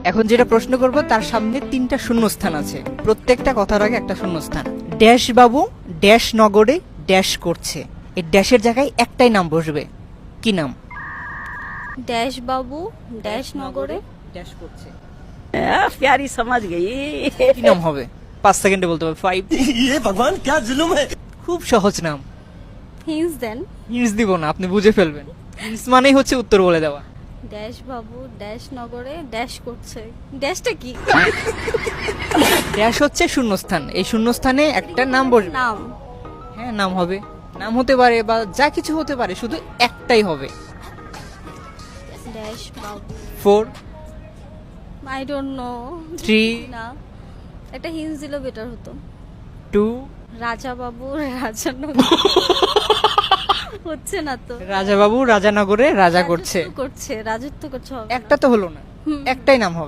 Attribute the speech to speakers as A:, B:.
A: এখন যেটা প্রশ্ন করব তার সামনে 3টা শূন্যস্থান আছে, প্রত্যেকটা কথার আগে একটা শূন্যস্থান। ড্যাশ বাবু ড্যাশ নগরে ড্যাশ করছে, এই ড্যাশের জায়গায় একটাই নাম বসবে, কি নাম?
B: ড্যাশ বাবু ড্যাশ নগরে
A: ড্যাশ করছে,
C: प्यारी समझ गई।
A: কি নাম হবে? 5 সেকেন্ডে বলতে হবে। 5।
D: ये भगवान क्या जुल्म है।
A: খুব সহজ নাম।
B: হিন্স দেন।
A: হিন্টস দিব না, আপনি বুঝে ফেলবেন। হিন্টস মানেই হচ্ছে উত্তর বলে দেওয়া।
B: ড্যাশ বাবু ড্যাশ নগরে ড্যাশ করছে, ড্যাশটা কি?
A: ড্যাশ হচ্ছে শূন্যস্থান, এই শূন্যস্থানে একটা নাম বসবে।
B: নাম।
A: হ্যাঁ, নাম হবে, নাম হতে পারে বা যা কিছু হতে পারে, শুধু একটাই হবে।
B: Dash Babu
A: 4
B: I don't know.
A: 3
B: না, একটা হিন্স দিলে বেটার হতো।
A: 2
B: রাজা বাবু রাজা নগর হচ্ছে না তো।
A: রাজা বাবু রাজানগরে রাজা করছে,
B: রাজত্ব করছে, রাজত্ব করছে হবে না।
A: একটা তো হলো না, একটাই নাম হবে।